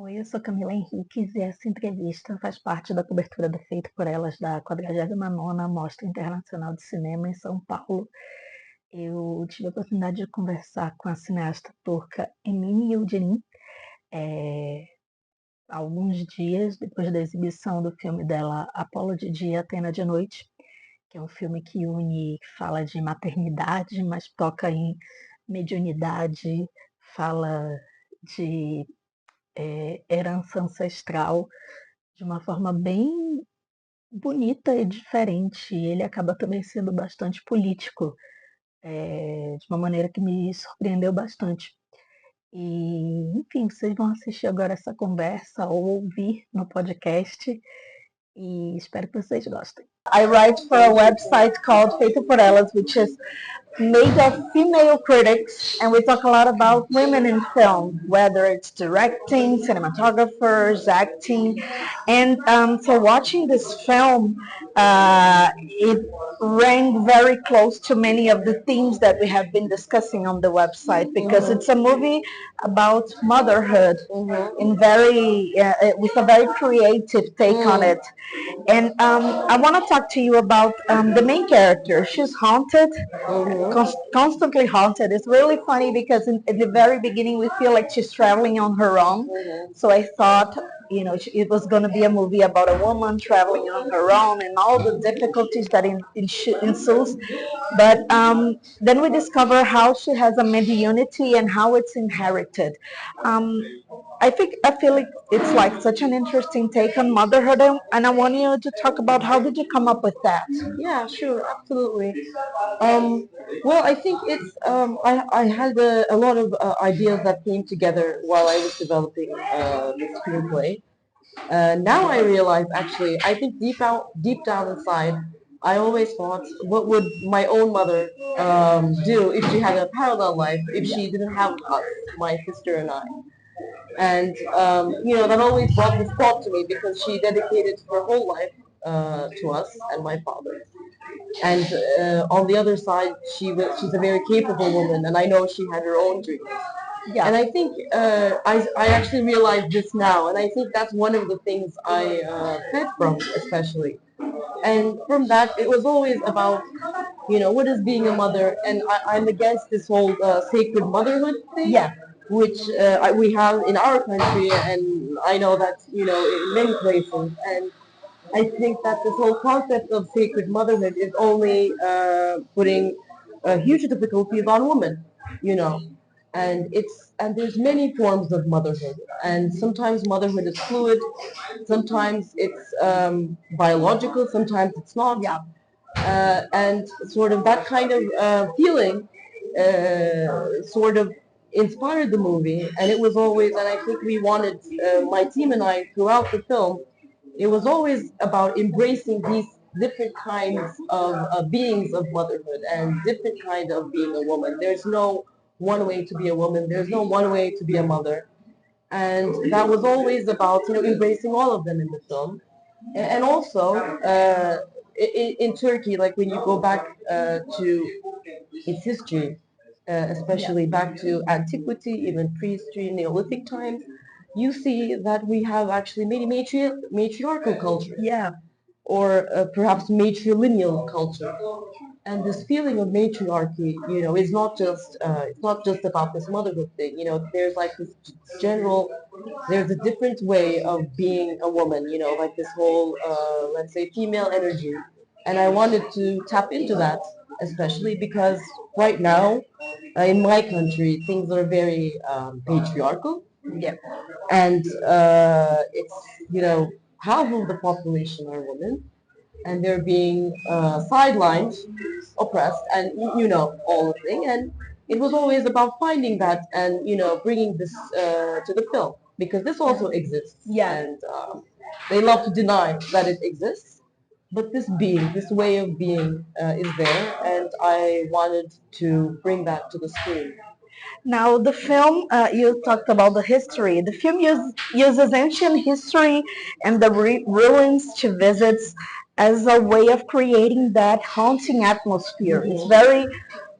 Oi, eu sou Camila Henriques e essa entrevista faz parte da cobertura do Feito por Elas da 49ª Mostra Internacional de Cinema em São Paulo. Eu tive a oportunidade de conversar com a cineasta turca Emine Yildrim há alguns dias depois da exibição do filme dela Apolo de dia, Athena de noite, que é um filme que fala de maternidade, mas toca em mediunidade, fala de herança ancestral de uma forma bem bonita e diferente. Ele acaba também sendo bastante político, de uma maneira que me surpreendeu bastante. E, enfim, vocês vão assistir agora essa conversa ou ouvir no podcast e espero que vocês gostem. I write for a website called Feito por Elas, which is made of female critics, and we talk a lot about women in film, whether it's directing, cinematographers, acting, and so watching this film, it rang very close to many of the themes that we have been discussing on the website, because it's a movie about motherhood in with a very creative take on it. And I want to talk to you about the main character. She's haunted, constantly haunted. It's really funny because at the very beginning we feel like she's traveling on her own. So I thought, it was going to be a movie about a woman traveling on her own and all the difficulties that ensues. But then we discover how she has a mediunity and how it's inherited. I feel like it's like such an interesting take on motherhood, and I want you to talk about how did you come up with that? Yeah, sure, absolutely. Well, I think it's I had a lot of ideas that came together while I was developing the screenplay. Now I realize, actually, I think deep down inside, I always thought, what would my own mother do if she had a parallel life, if she didn't have us, my sister and I. And that always brought this thought to me because she dedicated her whole life to us and my father. And on the other side, she's a very capable woman, and I know she had her own dreams. Yeah. And I think I actually realize this now, and I think that's one of the things I fed from, especially. And from that, it was always about, what is being a mother, and I'm against this whole sacred motherhood thing. Yeah. Which we have in our country, and I know that, in many places. And I think that this whole concept of sacred motherhood is only putting huge difficulties on women, and there's many forms of motherhood, and sometimes motherhood is fluid, sometimes it's biological, sometimes it's not. Yeah. And sort of that kind of feeling sort of inspired the movie, and it was always, and I think we wanted, my team and I, throughout the film, it was always about embracing these different kinds of beings of motherhood and different kind of being a woman. There's no one way to be a woman. There's no one way to be a mother. And that was always about, embracing all of them in the film. And also, in Turkey, like when you go back to its history, especially back to antiquity, even prehistory, Neolithic times, you see that we have actually many matriarchal culture. Yeah. Or perhaps matrilineal culture. And this feeling of matriarchy, is not just it's not just about this motherhood thing. There's like this there's a different way of being a woman. Like this whole let's say female energy. And I wanted to tap into that, especially because right now in my country things are very patriarchal. Yeah. And it's half of the population are women, and they're being sidelined, oppressed, and all the thing. And it was always about finding that and bringing this to the film, because this also exists. Yeah. And they love to deny that it exists, but this way of being is there, and I wanted to bring that to the screen. Now, the film, you talked about the history. The film uses ancient history and the ruins she visits as a way of creating that haunting atmosphere. It's very,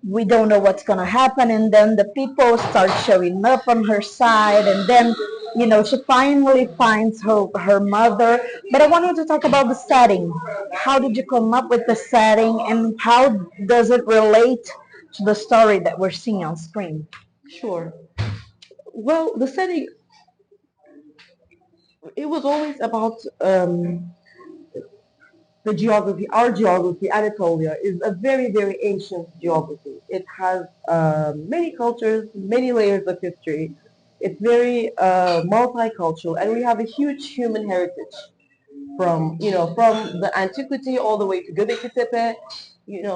we don't know what's going to happen, and then the people start showing up on her side, and then she finally finds her mother. But I wanted to talk about the setting. How did you come up with the setting, and how does it relate to the story that we're seeing on screen? Sure. Well, the setting, it was always about the geography. Our geography, Anatolia, is a very, very ancient geography. It has many cultures, many layers of history. It's very multicultural, and we have a huge human heritage from the antiquity all the way to Göbekli Tepe.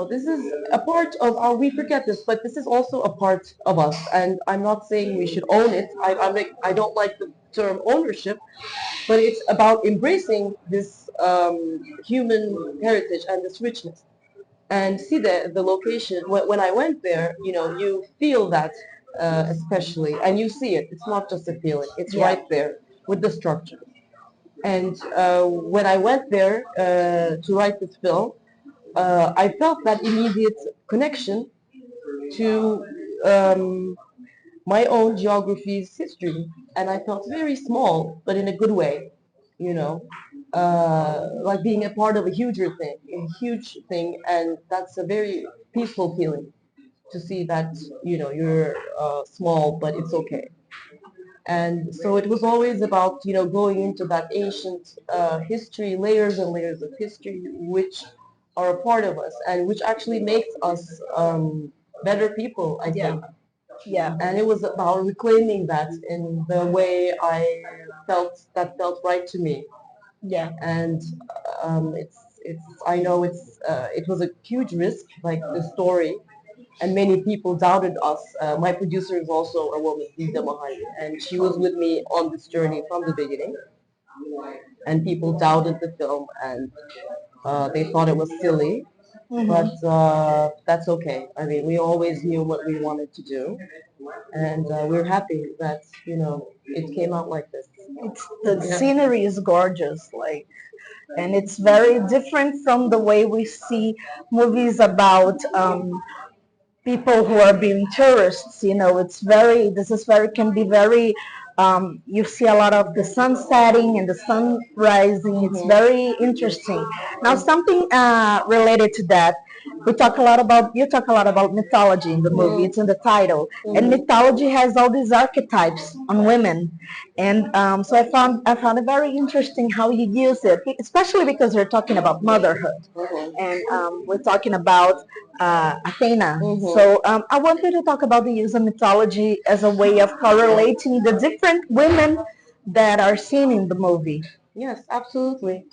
This is a part of our, we forget this, but this is also a part of us. And I'm not saying we should own it. I don't like the term ownership, but it's about embracing this human heritage and this richness. And see the location. When I went there, you feel that especially, and you see it. It's not just a feeling. It's right there with the structure. And when I went there to write this film, I felt that immediate connection to my own geography's history. And I felt very small, but in a good way, like being a part of a huge thing. And that's a very peaceful feeling to see that, you're small, but it's okay. And so it was always about, going into that ancient history, layers and layers of history, which are a part of us and which actually makes us better people, I think. Yeah. And it was about reclaiming that in the way that felt right to me. Yeah. And I know it was a huge risk, like the story, and many people doubted us. My producer is also a woman, Lisa Mahali, and she was with me on this journey from the beginning. And people doubted the film, and they thought it was silly, but that's okay. I mean, we always knew what we wanted to do, and we're happy that it came out like this. The scenery is gorgeous, and it's very different from the way we see movies about people who are being tourists. Can be very, you see a lot of the sun setting and the sun rising. It's very interesting. Now, something related to that, you talk a lot about mythology in the movie. It's in the title. And mythology has all these archetypes on women. And so I found it very interesting how you use it, especially because we're talking about motherhood. And we're talking about Athena. So I wanted to talk about the use of mythology as a way of correlating the different women that are seen in the movie. Yes, absolutely.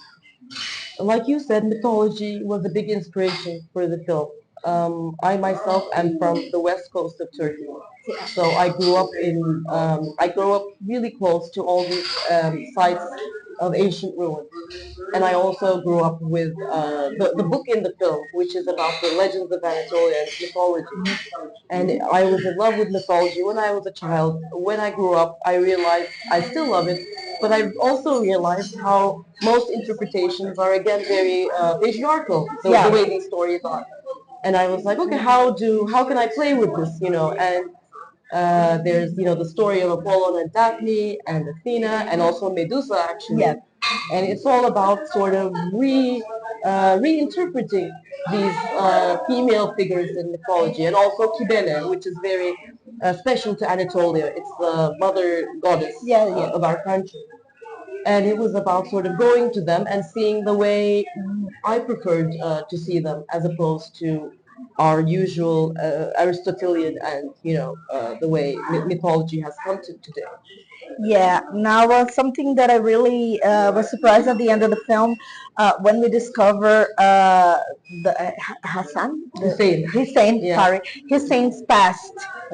Like you said, mythology was a big inspiration for the film. I myself am from the west coast of Turkey, so I grew up really close to all these sites of ancient ruins. And I also grew up with the book in the film, which is about the legends of Anatolia and mythology. And I was in love with mythology when I was a child. When I grew up, I realized I still love it, but I also realized how most interpretations are again very patriarchal, the way these stories are. And I was like, okay, how can I play with this, And there's the story of Apollo and Daphne and Athena and also Medusa actually. And it's all about sort of reinterpreting these female figures in mythology, and also Kibele, which is very special to Anatolia. It's the mother goddess of our country. And it was about sort of going to them and seeing the way I preferred to see them, as opposed to our usual Aristotelian and the way mythology has come to today. Yeah. Now, something that I really was surprised at the end of the film, when we discover the Hassan, Hussein, sorry, Hussein's past,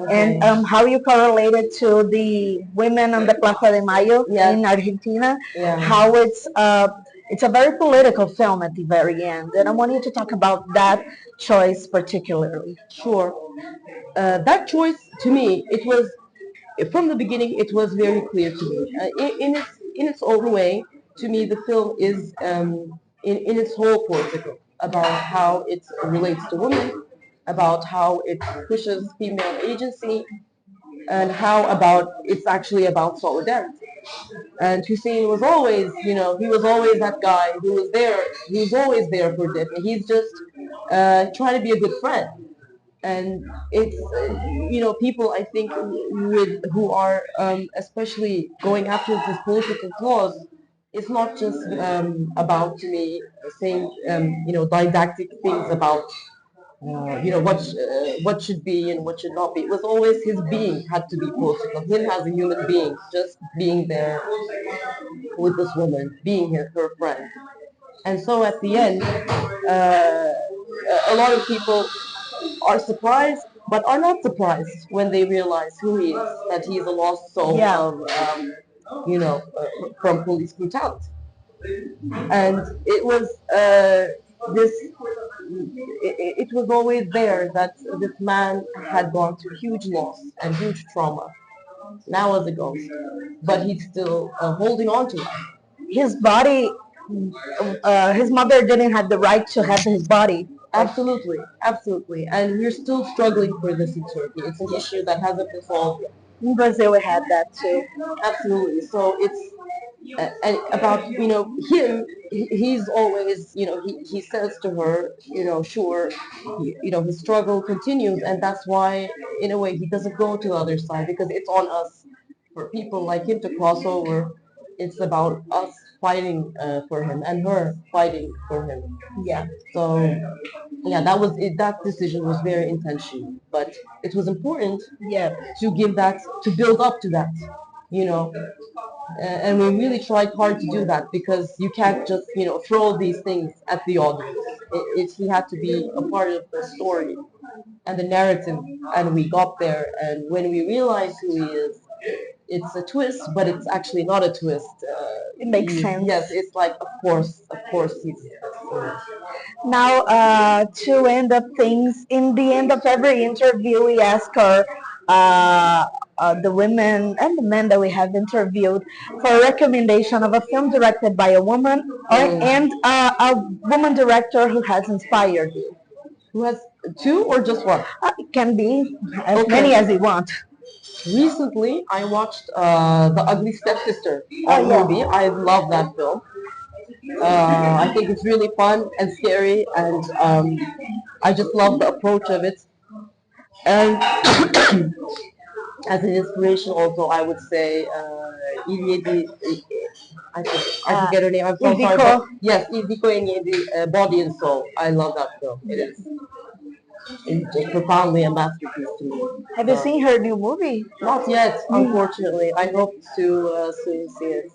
and how you correlated to the women on the Plaza de Mayo in Argentina. How it's a very political film at the very end, and I want you to talk about that choice particularly. Sure. That choice, to me, it was from the beginning. It was very clear to me. In its own way, to me, the film is in its whole political about how it relates to women, about how it pushes female agency, and how about it's actually about solidarity. And Hussein was always, he was always that guy who was there. He was always there for Daphne. He's just trying to be a good friend. And it's, people, I think, who are especially going after this political cause, it's not just about, to me, saying, didactic things about what should be and what should not be. It was always his being had to be political. Him as a human being, just being there with this woman, being her friend. And so at the end, a lot of people are surprised, but are not surprised when they realize who he is, that he is a lost soul of, from police brutality. And it was this. It was always there that this man had gone through huge loss and huge trauma, now as a ghost, but he's still holding on to it. His body, his mother didn't have the right to have his body. Absolutely, absolutely. And we're still struggling for this in Turkey. It's an issue that hasn't been solved yet. In Brazil, we had that too. Absolutely. So it's and about him. He's always he says to her sure his struggle continues, and that's why in a way he doesn't go to the other side, because it's on us for people like him to cross over. It's about us fighting for him and her fighting for him. Yeah. So yeah, that was it. That decision was very intentional, but it was important. Yeah. To give that, to build up to that, and we really tried hard to do that, because you can't just throw these things at the audience. He had to be a part of the story and the narrative, and we got there. And when we realized who he is, it's a twist, but it's actually not a twist. It makes sense. Yes, it's like, of course, he's. Now, to end up things, in the end of every interview, we ask her, the women and the men that we have interviewed, for a recommendation of a film directed by a woman, and a woman director who has inspired you. Who has two or just one? It can be as many as you want. Recently, I watched The Ugly Stepsister movie. I love that film. I think it's really fun and scary, and I just love the approach of it. And as an inspiration, also, I would say I forget her name. I'm so sorry. But yes, Iziko Enyedi, Body and Soul. I love that film. It is. It's profoundly a masterpiece to me. Have you seen her new movie? Not yet, unfortunately. I hope to soon see it.